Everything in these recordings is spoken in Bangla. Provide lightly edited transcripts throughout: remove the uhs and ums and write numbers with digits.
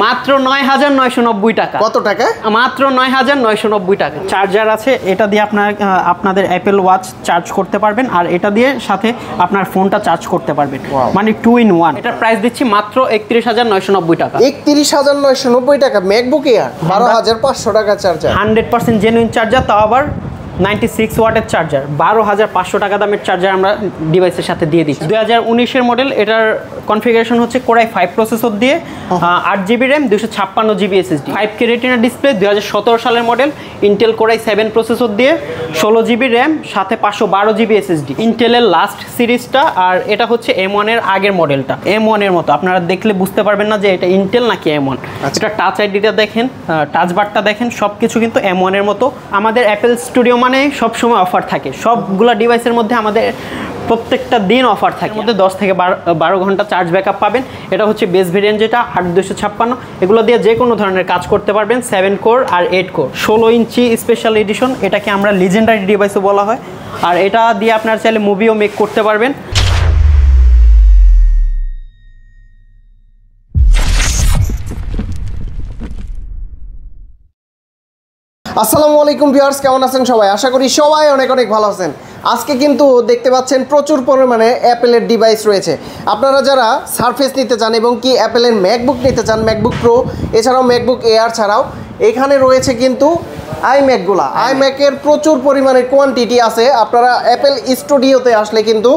মাত্র ৯,৯৯০ টাকা। কত টাকা? মাত্র ৯,৯৯০ টাকা। চার্জার আছে, এটা দিয়ে আপনাদের অ্যাপেল ওয়াচ চার্জ করতে পারবেন, আর এটা দিয়ে সাথে আপনার ফোনটা চার্জ করতে পারবেন, মানে 2 in 1। এটার প্রাইস দিচ্ছি মাত্র ৩১,৯৯০ টাকা। ৩১,৯৯০ টাকা ম্যাকবুক এয়ার, ১২,৫০০ টাকা চার্জার, 100% জেনুইন চার্জার, তাও আবার 96 ওয়াটের চার্জার। ১২,৫০০ টাকা দামের চার্জার আমরা ডিভাইসের সাথে দিয়ে দিচ্ছি। 2019-এর মডেল। এটার কনফিগারেশন হচ্ছে কোরাই 5 প্রসেসর দিয়ে, 8GB RAM, 256GB SSD, 5K retina display. 2017 সালের মডেল। ইন্টেল কোরাই 7 প্রসেসর দিয়ে, 16GB র্যাম, সাথে 512GB SSD। ইন্টেলের লাস্ট সিরিজটা, আর এটা হচ্ছে M1 এর আগের মডেলটা। M1 এর মতো আপনারা দেখলে বুঝতে পারবেন না যে এটা ইন্টেল নাকি M1। এটা টাচ আইডিটা দেখেন, টাচ বারটা দেখেন, সব কিছু কিন্তু M1 এর মতো। আমাদের অ্যাপেল স্টুডিও মানে সবসময় অফার থাকে, সবগুলা ডিভাইসের মধ্যে আমাদের প্রত্যেকটা দিন অফার থাকে। মধ্যে 10 থেকে 12 ঘন্টা চার্জ ব্যাকআপ পাবেন। এটা হচ্ছে বেস ভেরিয়েন্ট, যেটা 8256। এগুলো দিয়ে যে কোনো ধরনের কাজ করতে পারবেন। 7 কোর আর 8 কোর, 16 ইঞ্চি স্পেশাল এডিশন। এটাকে আমরা লিজেন্ডারি ডিভাইসও বলা হয়। আর এটা দিয়ে আপনার চাইলে মুভিও মেক করতে পারবেন। আসসালামু আলাইকুম ভিউয়ার্স, কেমন আছেন সবাই? আশা করি সবাই অনেক অনেক ভালো আছেন। আজকে কিন্তু দেখতে পাচ্ছেন প্রচুর পরিমাণে অ্যাপেলের ডিভাইস রয়েছে। আপনারা যারা সারফেস নিতে চান এবং কি অ্যাপেলের ম্যাকবুক নিতে চান, ম্যাকবুক প্রো এছাড়াও ম্যাকবুক এয়ার ছাড়াও এখানে রয়েছে কিন্তু আইম্যাকগুলা। আইম্যাকের প্রচুর পরিমাণে কোয়ান্টিটি আছে। আপনারা অ্যাপেল স্টুডিওতে আসলে কিন্তু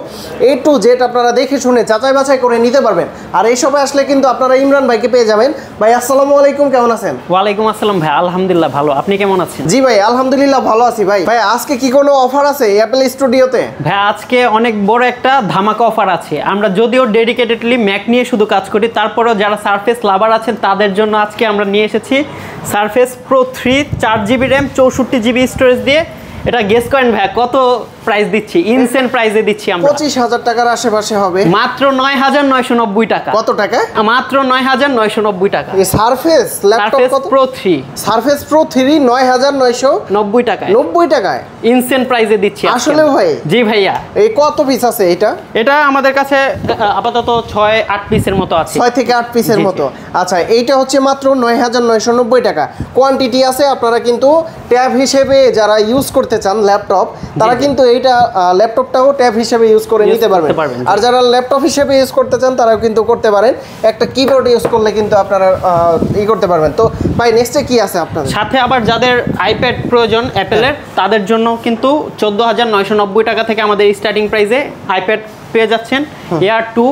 A to Z আপনারা দেখে শুনে যাচাই বাছাই করে নিতে পারবেন। আর এইসবে আসলে কিন্তু আপনারা ইমরান ভাইকে পেয়ে যাবেন। ভাই আসসালামু আলাইকুম, কেমন আছেন? ওয়ালাইকুম আসসালাম ভাই, আলহামদুলিল্লাহ ভালো। আপনি কেমন আছেন? জি ভাই আলহামদুলিল্লাহ ভালো আছি। ভাই আজকে কি কোনো অফার আছে অ্যাপেল স্টুডিওতে? ভাই আজকে অনেক বড় একটা ধামাকা অফার আছে। আমরা যদিও ডেডিকেটেডলি ম্যাক নিয়ে শুধু কাজ করি, তারপরেও যারা সারফেস লাভার আছেন তাদের জন্য আজকে আমরা নিয়ে এসেছি surface pro 3, 4GB RAM, 64GB storage দিয়ে। এটা গেস করেন ভাই কত প্রাইস দিচ্ছি? ইনসেন প্রাইসে দিচ্ছি আমরা। 25,000 টাকার আশেপাশে হবে। মাত্র ৯,৯৯০ টাকা। কত টাকা? মাত্র ৯,৯৯০ টাকা। এই সারফেস ল্যাপটপ কত? প্রো 3, সারফেস প্রো 3 ৯,৯৯০ টাকায়। 90 টাকায় ইনসেন প্রাইসে দিচ্ছি আসলে ভাই? জি ভাইয়া। এই কত পিস আছে এটা? এটা আমাদের কাছে আপাতত 6-8 পিসের মতো আছে। 6 থেকে 8 পিসের মতো। আচ্ছা, এইটা হচ্ছে মাত্র ৯,৯৯০ টাকা। কোয়ান্টিটি আছে। আপনারা কিন্তু ট্যাব হিসেবে যারা ইউজ করতে চান ল্যাপটপ, তারা কিন্তু এইটা ল্যাপটপটাও ট্যাব হিসেবে ইউজ করে নিতে পারবেন। আর যারা ল্যাপটপ হিসেবে ইউজ করতে চান তারাও কিন্তু করতে পারেন। একটা কিবোর্ড ইউজ করলে কিন্তু আপনারা করতে পারবেন। তো ভাই নেক্সটে কি আছে আপনাদের সাথে? আবার যাদের আইপ্যাড প্রয়োজন অ্যাপেলের, তাদের জন্য কিন্তু 14,990 টাকা থেকে আমাদের স্টার্টিং প্রাইসে আইপ্যাড পেয়ে যাচ্ছেন। এয়ার 2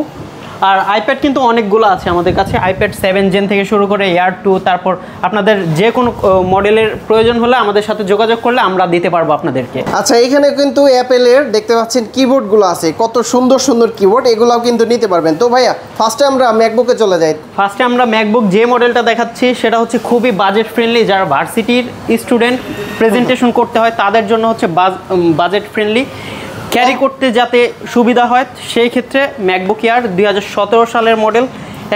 আর আইপ্যাড কিন্তু অনেকগুলো আছে আমাদের কাছে। আইপ্যাড 7 জেন থেকে শুরু করে এয়ার 2, তারপর আপনাদের যে কোনো মডেলের প্রয়োজন হলে আমাদের সাথে যোগাযোগ করলে আমরা দিতে পারবো আপনাদেরকে। আচ্ছা, এখানে কিন্তু অ্যাপেলের দেখতে পাচ্ছেন কিবোর্ডগুলো আছে, কত সুন্দর সুন্দর কিবোর্ড, এগুলাও কিন্তু নিতে পারবেন। তো ভাইয়া ফার্স্টে আমরা ম্যাকবুকে চলে যাই। ফার্স্টে আমরা ম্যাকবুক যে মডেলটা দেখাচ্ছি সেটা হচ্ছে খুবই বাজেট ফ্রেন্ডলি। যারা ভার্সিটির স্টুডেন্ট, প্রেজেন্টেশন করতে হয় তাদের জন্য হচ্ছে বাজেট ফ্রেন্ডলি, ক্যারি করতে যাতে সুবিধা হয় সেই ক্ষেত্রে ম্যাকবুক এয়ার 2017 সালের মডেল।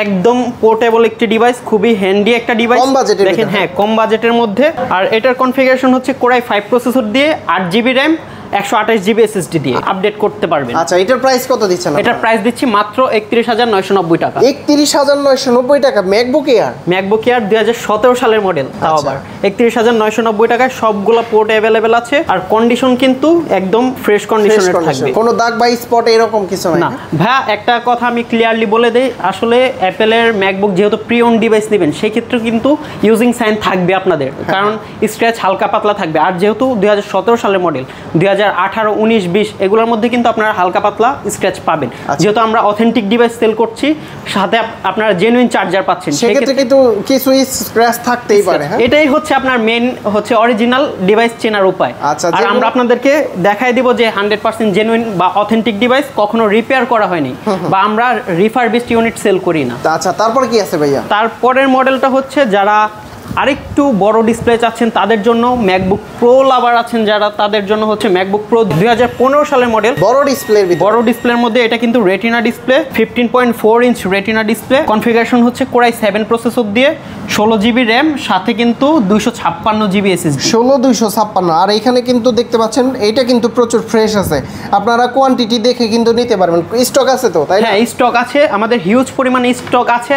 একদম পোর্টেবল একটি ডিভাইস, খুবই হ্যান্ডি একটা ডিভাইস। কম বাজেটের দেখেন, হ্যাঁ কম বাজেটের মধ্যে। আর এটার কনফিগারেশন হচ্ছে কোরাই 5 প্রসেসর দিয়ে, 8GB র্যাম, 128GB SSD দিয়ে আপডেট করতে পারবেন। আচ্ছা, এটার প্রাইস কত দিচ্ছেন? এটার প্রাইস দিচ্ছি মাত্র 31,990 টাকা। 31,990 টাকা ম্যাকবুক এয়ার। ম্যাকবুক এয়ার 2017 সালের মডেল, তাও আবার 31,990 টাকায় সবগুলো পোর্ট অ্যাভেলেবেল আছে। আর কন্ডিশন কিন্তু একদম ফ্রেশ কন্ডিশনের থাকবে, কোনো দাগ বা স্পট এরকম কিছু না। ভাই একটা কথা আমি ক্লিয়ারলি বলে দেই, আসলে অ্যাপেলের ম্যাকবুক যেহেতু প্রি ওন ডিভাইস নেবেন সেই ক্ষেত্রে কিন্তু ইউজিং সাইন থাকবে আপনাদের, কারণ স্ক্র্যাচ হালকা পাতলা থাকবে। আর যেহেতু 2017 সালের মডেল, 2018, 19, 20 এগুলোর মধ্যে কিন্তু আপনারা হালকা পাতলা স্ক্র্যাচ পাবেন। যেহেতু আমরা অথেন্টিক ডিভাইস সেল করছি, সাথে আপনারা জেনুইন চার্জার পাচ্ছেন, সেক্ষেত্রে কিন্তু কিছু স্ক্র্যাচ থাকতেই পারে। এটাই হচ্ছে আপনার মেন হচ্ছে অরিজিনাল ডিভাইস চেনার উপায়। আর আমরা আপনাদেরকে দেখাই দিব যে 100% জেনুইন বা অথেন্টিক ডিভাইস কখনো রিপেয়ার করা হয়নি, বা আমরা রিফারবিশড ইউনিট সেল করি না। আচ্ছা, তারপর কি আছে ভাইয়া? তারপরের মডেলটা হচ্ছে যারা আরেকটু বড় ডিসপ্লে চাচ্ছেন তাদের জন্য ম্যাকবুক প্রো লাভার আছেন যারা, তাদের জন্য হচ্ছে ম্যাকবুক প্রো 2015 সালের মডেল, বড় ডিসপ্লের মধ্যে। এটা কিন্তু retina display, 15.4 inch retina display. Configuration হচ্ছে কোরাই 7 প্রসেসর দিয়ে, 16 জিবি র্যাম, সাথে কিন্তু 256 জিবি এসএসডি। 256। আর এখানে কিন্তু দেখতে পাচ্ছেন এটা কিন্তু প্রচুর ফ্রেশ আছে, আপনারা কোয়ান্টিটি দেখে কিন্তু নিতে পারবেন। স্টক আছে তো, তাই না? হ্যাঁ, স্টক আছে, আমাদের হিউজ পরিমাণে স্টক আছে,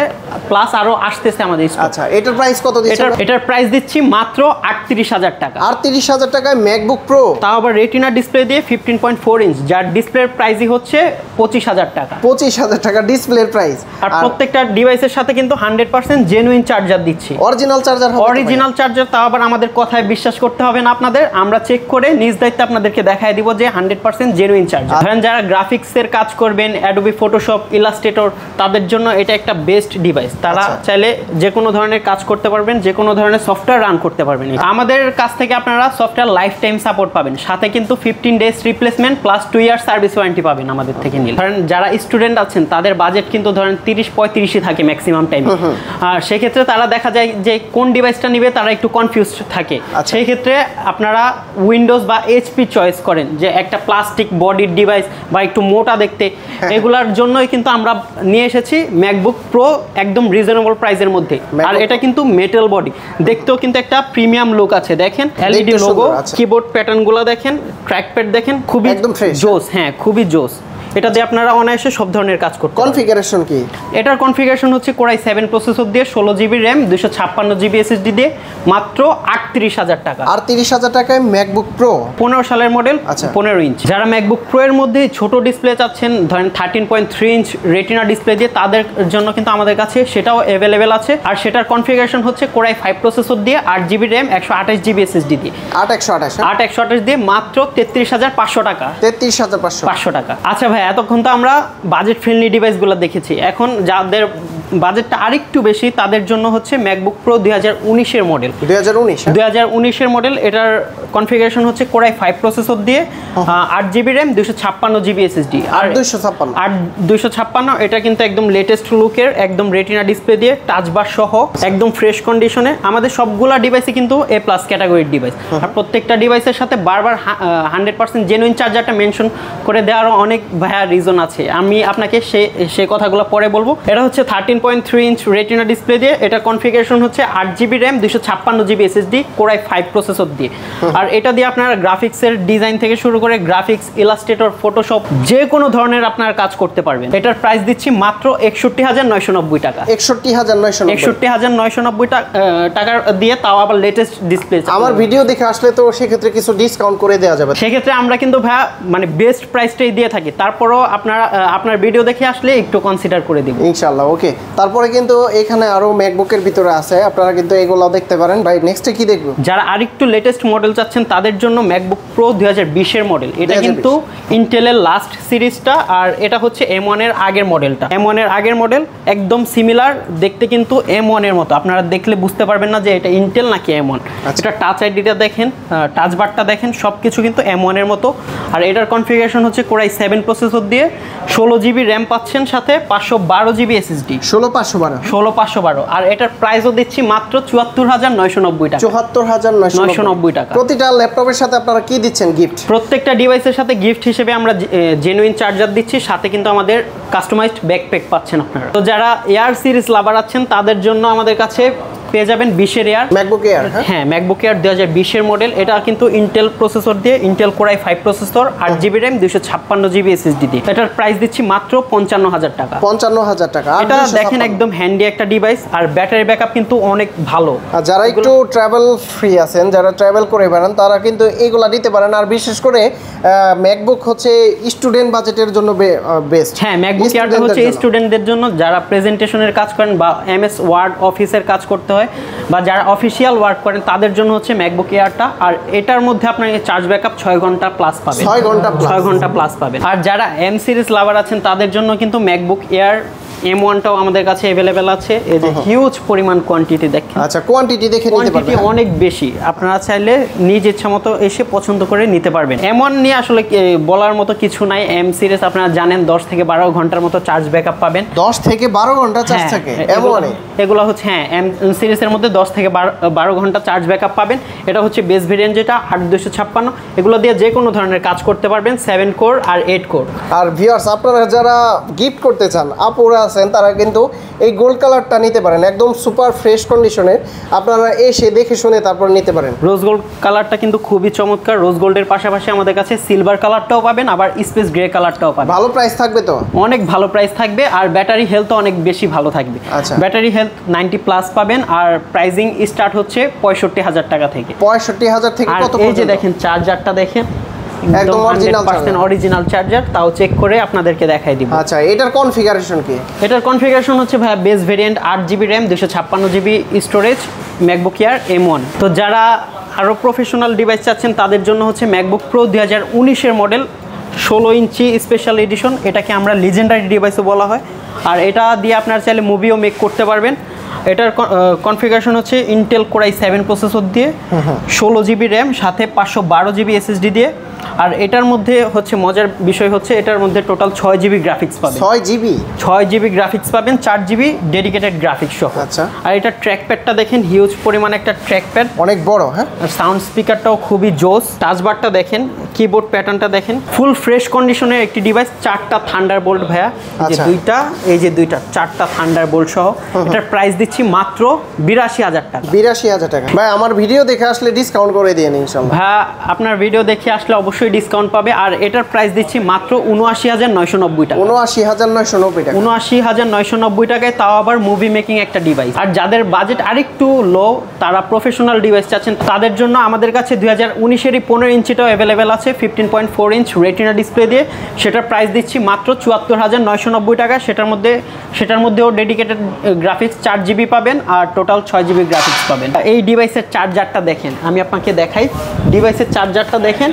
প্লাস আরো আসতেছে আমাদের স্টক। আচ্ছা, এটার প্রাইস কত দিচ্ছেন? এটার প্রাইস দিচ্ছি মাত্র 38,000 টাকা। 38,000 টাকায় ম্যাকবুক প্রো, তাও আবার রেটিনা ডিসপ্লে দিয়ে 15.4 ইঞ্চ, যার ডিসপ্লের প্রাইসই হচ্ছে 25,000 টাকা। 25,000 টাকা ডিসপ্লের প্রাইস। আর প্রত্যেকটা ডিভাইসের সাথে কিন্তু 100% জেনুইন চার্জার দিচ্ছি, অরিজিনাল চার্জার হবে। অরিজিনাল চার্জার, তাও আবার আমাদের কথায় বিশ্বাস করতে হবে না আপনাদের, আমরা চেক করে নিজ দায়িত্বে আপনাদেরকে দেখায় দিব যে 100% জেনুইন চার্জার। ধরেন যারা গ্রাফিক্সের কাজ করবেন, অ্যাডোবি ফটোশপ, ইলাস্ট্রেটর, তাদের জন্য এটা একটা বেস্ট ডিভাইস। তারা চাইলে যে কোনো ধরনের কাজ করতে পারবেন, যে কোনো ধরনের সফটওয়্যার রান করতে পারবেন। আমাদের কাছ থেকে আপনারা সফটওয়্যার লাইফ টাইম সাপোর্ট পাবেন, সাথে কিন্তু 15 days replacement plus 2 year service warranty পাবেন আমাদের থেকে নিলে। ধরেন যারা স্টুডেন্ট আছেন তাদের বাজেট কিন্তু ধরেন 30-35 থাকে ম্যাক্সিমাম টাইম, আর সেক্ষেত্রে তারা দেখা যায় যে কোন ডিভাইসটা নিবে তারা একটু কনফিউজ থাকে। সেই ক্ষেত্রে আপনারা উইন্ডোজ বা এইচপি চয়েস করেন, যে একটা প্লাস্টিক বডির ডিভাইস বা একটু মোটা দেখতে, এগুলার জন্যই কিন্তু আমরা নিয়ে এসেছি ম্যাকবুক প্রো একদম রিজনেবল প্রাইসের মধ্যে। আর এটা কিন্তু মেটাল বডি, দেখতেও কিন্তু একটা প্রিমিয়াম লুক আছে। দেখেন এলইডি লোগো, কিবোর্ড প্যাটার্নগুলো দেখেন, ট্র্যাকপ্যাড দেখেন, খুবই জোস। হ্যাঁ, খুবই জোস। এটা দিয়ে আপনারা অনায়াসে সব ধরনের কাজ করতে। কনফিগারেশন কি? এটার কনফিগারেশন হচ্ছে কোরাই 7 প্রসেসর দিয়ে, 16 জিবি র্যাম, 256 জিবি এসএসডি দিয়ে, মাত্র 38,000 টাকা। 38,000 টাকায় ম্যাকবুক প্রো 15 সালের মডেল, 15 ইঞ্চ। যারা ম্যাকবুক প্রো এর মধ্যে ছোট ডিসপ্লে চাচ্ছেন, ধরেন 13.3 ইঞ্চ রেটিনা ডিসপ্লে দিয়ে, তাদের জন্য কিন্তু আমাদের কাছে সেটাও অ্যাভেলেবেল আছে। আর সেটার কনফিগারেশন হচ্ছে কোরাই 5 প্রসেসর দিয়ে, 8 জিবি র্যাম, 128 জিবি এসএসডি দিয়ে, 8 দিয়ে মাত্র 33,500 টাকা। 33,500 টাকা। আচ্ছা ভাই, এতক্ষণ তো আমরা বাজেট ফ্রেন্ডলি ডিভাইসগুলো দেখেছি, এখন যাদের বাজেটটা আরেকটু বেশি তাদের জন্য হচ্ছে ম্যাকবুক প্রো 2019 এর মডেল। 2019 এর মডেল। এটার কনফিগারেশন হচ্ছে কোরাই 5 প্রসেসর দিয়ে, 8 জিবি র্যাম, 256 জিবি এসএসডি। আর 256 এটা কিন্তু একদম লেটেস্ট লুকের, একদম রেটিনা ডিসপ্লে দিয়ে, টাচ বার সহ, একদম ফ্রেশ কন্ডিশনে। আমাদের সবগুলা ডিভাইসে কিন্তু A+ ক্যাটাগরির ডিভাইস। আর প্রত্যেকটা ডিভাইসের সাথে বারবার 100% জেনুইন চার্জারটা মেনশন করে দেওয়ারও অনেক রিজন আছে, আমি আপনাকে সেই কথাগুলো পরে বলবো। এটা হচ্ছে 13.3 ইঞ্চ রেটিনা ডিসপ্লে দিয়ে, এটা কনফিগারেশন হচ্ছে 8 GB RAM, 256 GB SSD, core i 5 processor দিয়ে। আর এটা দিয়ে আপনারা গ্রাফিক্সের ডিজাইন থেকে শুরু করে গ্রাফিক্স, ইলাস্ট্রেটর, ফটোশপ, যে কোনো ধরনের আপনারা কাজ করতে পারবেন। এটার প্রাইস দিচ্ছি মাত্র 61,990 টাকা। 61,990 টাকা দিয়ে, তাও আবার লেটেস্ট ডিসপ্লে। আমার ভিডিও দেখে আসলে তো সেক্ষেত্রে কিছু ডিসকাউন্ট করে দেওয়া যাবে। সেক্ষেত্রে আমরা কিন্তু ভাই মানে বেস্ট প্রাইসটাই দিয়ে থাকি, তারপরও আপনার ভিডিও দেখে আসলে একটু কনসিডার করে দিব ইনশাআল্লাহ। ওকে, তারপরে কিন্তু এখানে আরো ম্যাকবুকের ভিতরে আছে, আপনারা কিন্তু এগুলো দেখতে পারেন। ভাই নেক্সটে কি দেখব? যারা আরেকটু লেটেস্ট মডেল চাচ্ছেন তাদের জন্য ম্যাকবুক প্রো 2020 এর মডেল। এটা কিন্তু ইন্টেলের লাস্ট সিরিজটা, আর এটা হচ্ছে M1 এর আগের মডেলটা। M1 এর আগের মডেল একদম সিমিলার দেখতে, কিন্তু M1 এর মতো। আপনারা দেখলে বুঝতে পারবেন না যে এটা ইন্টেল নাকি M1। এটা টাচ আইডিটা দেখেন, টাচ বারটা দেখেন, সবকিছু কিন্তু M1 এর মতো। আর এটার কনফিগারেশন হচ্ছে কোরাই 7 প্রসেসর দিয়ে, 16 জিবি র্যাম পাচ্ছেন, সাথে 512 জিবি এসএসডি। 16,512। আর এটার প্রাইসও দিচ্ছি মাত্র 74,990 টাকা। 74,990 টাকা। প্রতিটা ল্যাপটপের সাথে আপনারা কি দিচ্ছেন গিফট? প্রত্যেকটা ডিভাইসের সাথে গিফট হিসেবে আমরা জেনুইন চার্জার দিচ্ছি, সাথে কিন্তু আমাদের কাস্টমাইজড ব্যাকপ্যাক পাচ্ছেন আপনারা। তো যারা এয়ার সিরিজ লাভার আছেন তাদের জন্য আমাদের কাছে পেয়ে যাবেন 20 এর এয়ার, ম্যাকবুক এয়ার। হ্যাঁ, ম্যাকবুক এয়ার 2020 এর মডেল। এটা কিন্তু ইন্টেল প্রসেসর দিয়ে, Intel core i 5 processor, 8 GB RAM, 256 GB SSD দিয়ে। এটার প্রাইস দিচ্ছি মাত্র 55,000 টাকা। 55,000 টাকা। এটা দেখেন একদম হ্যান্ডি একটা ডিভাইস, আর ব্যাটারি ব্যাকআপ কিন্তু অনেক ভালো। আর যারা একটু ট্রাভেল ফ্রি আছেন, যারা ট্রাভেল করে বেড়ান, তারা কিন্তু এগুলা নিতে পারেন। আর বিশেষ করে ম্যাকবুক হচ্ছে স্টুডেন্ট বাজেটের জন্য বেস্ট। হ্যাঁ, ম্যাকবুক এয়ারটা হচ্ছে স্টুডেন্টদের জন্য, যারা প্রেজেন্টেশনের কাজ করেন বা MS ওয়ার্ড অফিসের কাজ করতে হয়, বা যারা অফিসিয়াল ওয়ার্ক করেন তাদের জন্য হচ্ছে ম্যাকবুক এয়ারটা। আর এটার মধ্যে আপনার চার্জ ব্যাকআপ 6 ঘন্টা প্লাস পাবেন। 6 ঘন্টা প্লাস পাবেন। আর যারা M সিরিজ লাভার আছেন তাদের জন্য কিন্তু ম্যাকবুক এয়ার M1টাও আমাদের কাছে अवेलेबल আছে। এই যে হিউজ পরিমাণ কোয়ান্টিটি দেখেন। আচ্ছা, কোয়ান্টিটি দেখে নিতে পারবেন। কোয়ান্টিটি অনেক বেশি, আপনারা চাইলে নিজ ইচ্ছামতো এসে পছন্দ করে নিতে পারবেন। M1 নিয়ে আসলে বলার মতো কিছু নাই। M সিরিজ আপনারা জানেন 10 থেকে 12 ঘন্টার মতো চার্জ ব্যাকআপ পাবেন। 10 থেকে 12 ঘন্টা চার্জ থাকে M1 এ? এগুলো হচ্ছে হ্যাঁ, M সিরিজের মধ্যে 10 থেকে 12 ঘন্টা চার্জ ব্যাকআপ পাবেন। এটা হচ্ছে বেস ভেরিয়েন্ট যেটা 8256, এগুলো দিয়ে যে কোনো ধরনের কাজ করতে পারবেন, 7 কোর আর 8 কোর। আর ভিউয়ার্স, আপনারা যারা গিফট করতে চান, আপুরা আছেন, তারা কিন্তু এই গোল্ড কালারটা নিতে পারেন, একদম সুপার ফ্রেশ কন্ডিশনের। আপনারা এসে দেখে শুনে তারপর নিতে পারেন। রোজ গোল্ড কালারটা কিন্তু খুবই চমৎকার। রোজ গোল্ডের পাশাপাশি আমাদের কাছে সিলভার কালারটাও পাবেন, আবার স্পেস গ্রে কালারটাও পাবেন। ভালো প্রাইস থাকবে তো? অনেক ভালো প্রাইস থাকবে, আর ব্যাটারি হেলথও অনেক বেশি ভালো থাকবে। আচ্ছা, ব্যাটারি হেলথ 90+ পাবেন, আর প্রাইজিং স্টার্ট হচ্ছে 65,000 টাকা থেকে। 65,000 থেকে কত পর্যন্ত? এই যে দেখেন চার্জারটা দেখেন, একদম অরিজিনাল চার্জার, তাও চেক করে আপনাদেরকে দেখাই দিব। আচ্ছা, এটার কনফিগারেশন কি? এটার কনফিগারেশন হচ্ছে ভাই base variant 8GB RAM, 256GB storage, MacBook air M1। তো যারা আরও প্রফেশনাল ডিভাইস চাচ্ছেন তাদের জন্য হচ্ছে ম্যাকবুক প্রো 2019-এর মডেল 16 ইঞ্চি স্পেশাল এডিশন। এটাকে আমরা লিজেন্ডারি ডিভাইসও বলা হয়, আর এটা দিয়ে আপনারা চাইলে মুভিও মেক করতে পারবেন। এটার কনফিগারেশন হচ্ছে ইন্টেল কোরাই 7 প্রসেসর দিয়ে, 16GB RAM, সাথে 512GB SSD দিয়ে। আর এটার মধ্যে হচ্ছে মজার বিষয় হচ্ছে এটার মধ্যে টোটাল 6GB গ্রাফিক্স পাবেন। 6GB গ্রাফিক্স পাবেন, 4GB ডেডিকেটেড গ্রাফিক্স সহ। আচ্ছা, আর এটা ট্র্যাকপ্যাডটা দেখেন, হিউজ পরিমাণ একটা ট্র্যাকপ্যাড, অনেক বড়। হ্যাঁ, আর সাউন্ড স্পিকারটাও খুবই জোস। টাচবারটা দেখেন, কিবোর্ড প্যাটার্নটা দেখেন, ফুল ফ্রেশ কন্ডিশনের একটি ডিভাইস। 4টা থান্ডারবোল্ট ভাইয়া, এই যে দুইটা 4টা থান্ডারবোল্ট সহ। এটার প্রাইস দিচ্ছি মাত্র 82,000 টাকা। 82,000 টাকা। ভাই, আমার ভিডিও দেখে আসলে ডিসকাউন্ট করে দিয়েন ইনশাআল্লাহ। ভাইয়া, আপনার ভিডিও দেখে আসলে অবশ্যই ডিসকাউন্ট পাবে। আর এটার প্রাইস দিচ্ছি মাত্র 79,990 টাকা। 79,990 টাকা। 79,990 টাকায়, তাও আবার মুভি মেকিং একটা ডিভাইস। আর যাদের বাজেট আরেকটু লো, তারা প্রফেশনাল ডিভাইস চাচ্ছেন, তাদের জন্য আমাদের কাছে 2019-এরই 15 ইঞ্চিটাও অ্যাভেলেবেল আছে, 15.4 ইঞ্চ রেটিনা ডিসপ্লে দিয়ে। সেটার প্রাইস দিচ্ছি মাত্র 74,990 টাকা। সেটার মধ্যেও ডেডিকেটেড গ্রাফিক্স 4GB পাবেন, আর টোটাল 6GB গ্রাফিক্স পাবেন। এই ডিভাইসের চার্জারটা দেখেন, আমি আপনাকে দেখাই। ডিভাইসের চার্জারটা দেখেন,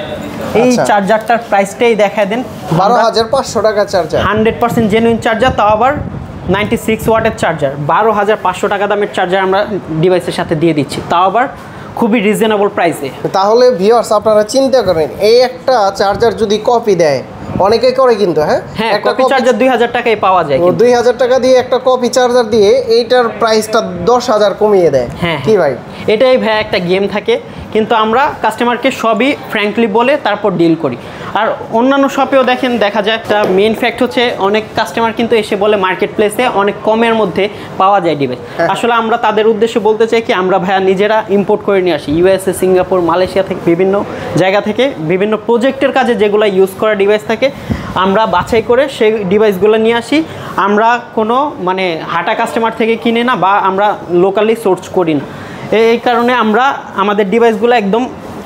এই চার্জারটার প্রাইসটাই দেখা দেন, 12,500 টাকা চার্জার। 100% জেনুইন চার্জার, তাও আবার 96 ওয়াটের চার্জার। 12,500 টাকা দামের চার্জার আমরা ডিভাইসের সাথে দিয়ে দিচ্ছি, তাও আবার খুবই রিজনেবল প্রাইসে। তাহলে ভিউয়ার্স, আপনারা চিন্তা করেন, এই একটা চার্জার যদি কপি দেয়, অনেকেই করে কিন্তু। হ্যাঁ, কপি চার্জার 2,000 টাকায় পাওয়া যায়। 2,000 টাকা দিয়ে একটা কপি চার্জার দিয়ে এইটার প্রাইসটা 10,000 কমিয়ে দেয়। হ্যাঁ কি ভাই, এটাই ভাই একটা গেম থাকে, কিন্তু আমরা কাস্টমারকে সবই ফ্র্যাঙ্কলি বলে তারপর ডিল করি। আর অন্যান্য শপেও দেখা যায় একটা মেইন ফ্যাক্ট হচ্ছে অনেক কাস্টমার কিন্তু এসে বলে মার্কেট প্লেসে অনেক কমের মধ্যে পাওয়া যায় ডিভাইস। আসলে আমরা তাদের উদ্দেশ্যে বলতে চাই কি, আমরা ভাইয়া নিজেরা ইম্পোর্ট করে নিয়ে আসি USA, সিঙ্গাপুর, মালয়েশিয়া থেকে, বিভিন্ন জায়গা থেকে, বিভিন্ন প্রজেক্টের কাজে যেগুলো ইউজ করা ডিভাইস থাকে, আমরা বাছাই করে সেই ডিভাইসগুলো নিয়ে আসি। আমরা কোনো মানে হাঁটা কাস্টমার থেকে কিনে না, বা আমরা লোকালি সোর্স করি না। এই কারণে আমরা আমাদের ডিভাইসগুলো একদম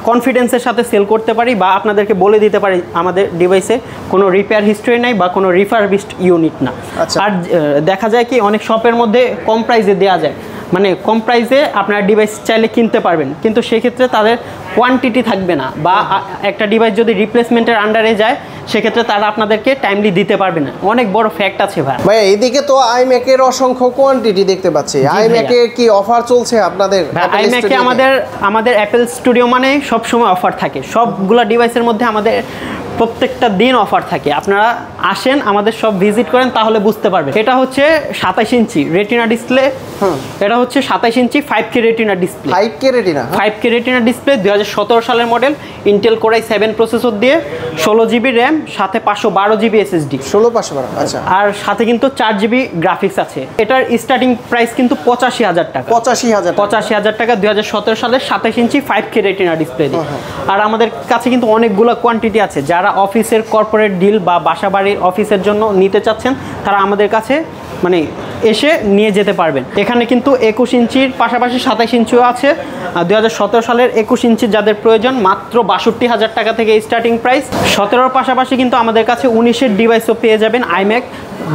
কনফিডেন্সের সাথে সেল করতে পারি, বা আপনাদেরকে বলে দিতে পারি আমাদের ডিভাইসে কোনো রিপেয়ার হিস্ট্রি নাই বা কোনো রিফারবিশড ইউনিট না। আর দেখা যায় কি, অনেক শপের মধ্যে কম প্রাইসে দেওয়া যায়, মানে কম প্রাইসে আপনার ডিভাইস চাইলে কিনতে পারবেন, কিন্তু সেক্ষেত্রে তাদের কোয়ান্টিটি থাকবে না, বা একটা ডিভাইস যদি রিপ্লেসমেন্টের আন্ডারে যায় সেক্ষেত্রে তারা আপনাদেরকে টাইমলি দিতে পারবে না। অনেক বড় ফ্যাক্ট আছে ভাই। ভাই, এইদিকে তো আইম্যাকের অসংখ্য কোয়ান্টিটি দেখতে পাচ্ছি। আইম্যাকে কি অফার চলছে আপনাদের? আইম্যাকে আমাদের অ্যাপেল স্টুডিও মানে সবসময় অফার থাকে, সবগুলা ডিভাইসের মধ্যে আমাদের প্রত্যেকটা দিন অফার থাকে। আপনারা আসেন, আমাদের সব ভিজিট করেন, তাহলে বুঝতে পারবেন। এটা হচ্ছে 27 ইঞ্চি রেটিনা ডিসপ্লে। এটা হচ্ছে 27 ইঞ্চি 5K retina display. 5K retina display, 2017 সালের মডেল, ইন্টেল কোরাই 7 প্রসেসর দিয়ে, 16GB RAM, সাথে 512GB SSD। 16,512। আচ্ছা, আর সাথে কিন্তু 4GB গ্রাফিক্স আছে। এটার স্টার্টিং প্রাইস কিন্তু 85,000 টাকা। 85,000 টাকা 2017 সালের 27 ইঞ্চি 5K রেটিনা ডিসপ্লে দিয়ে। আর আমাদের কাছে কিন্তু অনেকগুলো কোয়ান্টিটি আছে। যারা অফিসের কর্পোরেট ডিল বা বাসা বাড়ির অফিসের জন্য নিতে চাচ্ছেন, তারা আমাদের কাছে মানে এসে নিয়ে যেতে পারবেন। এখানে কিন্তু 21 ইঞ্চির পাশাপাশি 27 ইঞ্চিও আছে। 2017 সালের 21 ইঞ্চি যাদের প্রয়োজন মাত্র 62,000 টাকা থেকে স্টার্টিং প্রাইস। 17-র পাশাপাশি কিন্তু আমাদের কাছে 19-এর ডিভাইসও পেয়ে যাবেন। আইম্যাক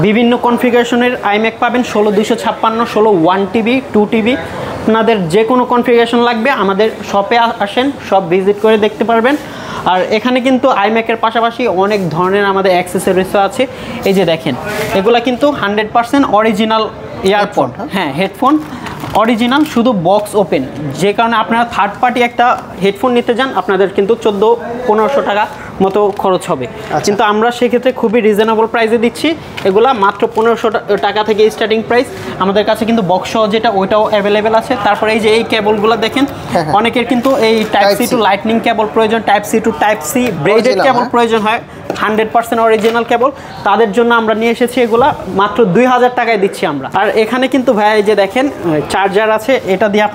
বিভিন্ন কনফিগারেশনের আইম্যাক পাবেন, 16-256, 16 1TB, 2TB। আপনাদের যে কোনো কনফিগারেশন লাগবে আমাদের শপে আসেন, সব ভিজিট করে দেখতে পারবেন। আর এখানে কিন্তু আইম্যাকের পাশাপাশি অনেক ধরনের আমাদের অ্যাক্সেসরিজও আছে। এই যে দেখেন, এগুলা কিন্তু 100% অরিজিনাল ইয়ারফোন, হ্যাঁ হেডফোন অরিজিনাল, শুধু বক্স ওপেন। যে কারণে আপনারা থার্ড পার্টি একটা হেডফোন নিতে যান আপনাদের কিন্তু 1400-1500 টাকা মতো খরচ হবে, কিন্তু আমরা সেক্ষেত্রে খুবই রিজনেবল প্রাইসে দিচ্ছি। এগুলা মাত্র 1500 টাকা থেকে স্টার্টিং প্রাইস। আমাদের কাছে কিন্তু বক্স সহ যেটা ওইটাও অ্যাভেলেবেল আছে। তারপরে এই যে এই কেবলগুলো দেখেন, অনেকের কিন্তু এই type C to lightning cable প্রয়োজন, type C to type C braided cable প্রয়োজন হয়, 100% অরিজিনাল কেবল। তাদের জন্য আমরা নিয়ে এসেছি এগুলা মাত্র 2000 টাকায় দিচ্ছি আমরা। আর এখানে কিন্তু ভাই এই যে দেখেন চার্জার আছে, এটা দিয়ে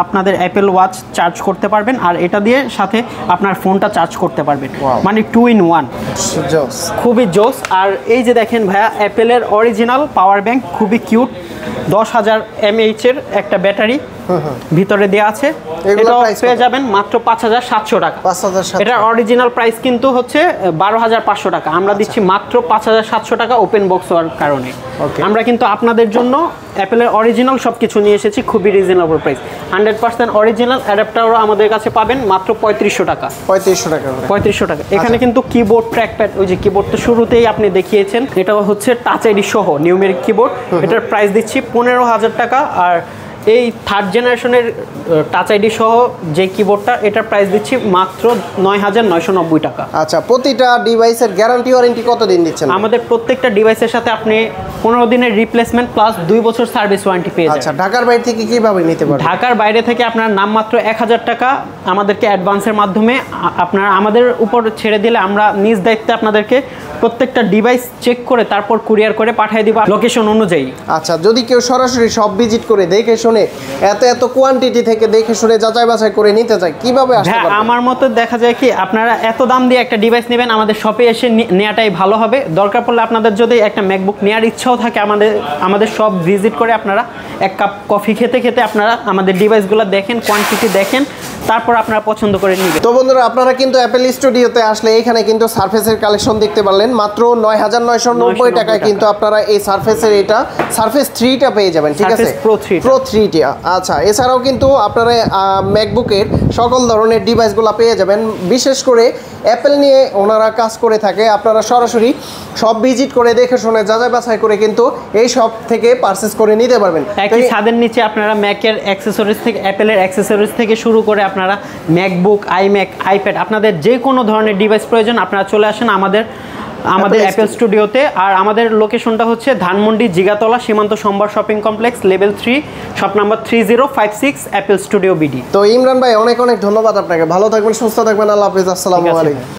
আপনাদের অ্যাপেল ওয়াচ চার্জ করতে পারবেন, আর এটা দিয়ে সাথে আপনার ফোনটা চার্জ করতে পারবেন, মানে 2 in 1, খুবই জোস। আর এই যে দেখেন ভাইয়া অ্যাপেলের অরিজিনাল পাওয়ার ব্যাংক, খুবই কিউট, 10,000 mAh এর একটা ব্যাটারি ভিতরে দেওয়া আছে। এটাও পেয়ে যাবেন মাত্র 5,700 টাকা। এটার অরিজিনাল প্রাইস কিন্তু হচ্ছে 12,500 টাকা, আমরা দিচ্ছি মাত্র 5,700 টাকা ওপেন বক্স হওয়ার কারণে। আমরা কিন্তু আপনাদের জন্য অ্যাপেলের অরিজিনাল সব কিছু নিয়ে এসেছি, খুবই রিজনেবল প্রাইস। 100% অরিজিনাল অ্যাডাপ্টারও আমাদের কাছে পাবেন মাত্র 3500 টাকা। 3500 টাকা। এখানে কিন্তু কিবোর্ড, ট্র্যাকপ্যাড, ওই যে কিবোর্ডটা শুরুতেই আপনি দেখিয়েছেন, এটাও হচ্ছে টাচ আইডি সহ নিউমেরিক কিবোর্ড। এটার প্রাইস দিচ্ছি 15,000 টাকা। আর এই থার্ড জেনারেশনের টাচ আইডি সহ যে কিবোর্ডটা, এটার প্রাইস দিচ্ছি মাত্র 9,990 টাকা। আচ্ছা, প্রতিটা ডিভাইসের গ্যারান্টি ওয়ারেন্টি কতদিন দিচ্ছেন? আমাদের প্রত্যেকটা ডিভাইসের সাথে আপনি 15 দিনের রিপ্লেসমেন্ট প্লাস 2 বছর সার্ভিস ওয়ারেন্টি পেয়ে যাবেন। আচ্ছা, ঢাকার বাইরে থেকে কিভাবে নিতে পারবেন? ঢাকার বাইরে থেকে আপনার নামমাত্র 1000 টাকা আমাদেরকে অ্যাডভান্সের মাধ্যমে আপনারা আমাদের উপর ছেড়ে দিলে আমরা নিজ দায়িত্বে আপনাদেরকে প্রত্যেকটা ডিভাইস চেক করে তারপর কুরিয়ার করে পাঠিয়ে দিব লোকেশন অনুযায়ী। আচ্ছা, যদি কেউ সরাসরি সব ভিজিট করে দেখে শুনে এত কোয়ান্টিটি থেকে দেখে শুনে যাচাই বাছাই করে নিতে চায়, কিভাবে আসতে পারবে? আমার মতে দেখা যায় কি, আপনারা এত দাম দিয়ে একটা ডিভাইস নেবেন, আমাদের শপে এসে নেওয়াটাই ভালো হবে। দরকার পড়লে আপনাদের যদি একটা ম্যাকবুক নেওয়ার ইচ্ছাও থাকে, আমাদের সব ভিজিট করে আপনারা এক কাপ কফি খেতে খেতে আপনারা আমাদের ডিভাইসগুলো দেখেন, কোয়ান্টিটি দেখেন, তারপর আপনারা পছন্দ করে নেবেন। তো বন্ধুরা, আপনারা কিন্তু অ্যাপেল স্টুডিওতে আসলে এখানে কিন্তু সারফেসের কালেকশন দেখতে পারলেন মাত্র 9,990 টাকায়। কিন্তু আপনারা এই সারফেসের সারফেস 3টা পেয়ে যাবেন, ঠিক আছে, প্রো 3টা। আচ্ছা, এছাড়াও কিন্তু আপনারা ম্যাকবুকের সকল ধরনের ডিভাইসগুলো পেয়ে যাবেন। বিশেষ করে অ্যাপেল নিয়ে ওনারা কাজ করে থাকে, আপনারা সরাসরি সব ভিজিট করে দেখে শুনে যাচাই বাছাই করে কিন্তু এই সব থেকে পারচেজ করে নিতে পারবেন। একই ছাদের নিচে আপনারা ম্যাকের অ্যাক্সেসরিজ থেকে, অ্যাপেলের অ্যাক্সেসরিজ থেকে শুরু করে আপনারা ম্যাকবুক, আইম্যাক, আইপ্যাড, আপনাদের যে কোনো ধরনের ডিভাইস প্রয়োজন আপনারা চলে আসেন আমাদের অ্যাপেল স্টুডিওতে। আর আমাদের লোকেশনটা হচ্ছে ধানমন্ডি জিগাতলা সীমান্ত সম্ভার shopping complex, level 3, shop number 3056, Apple studio BD. তো ইমরান ভাই, অনেক অনেক ধন্যবাদ আপনাকে। ভালো থাকবেন, সুস্থ থাকবেন। আল্লাহ হাফেজ। আসসালামু আলাইকুম।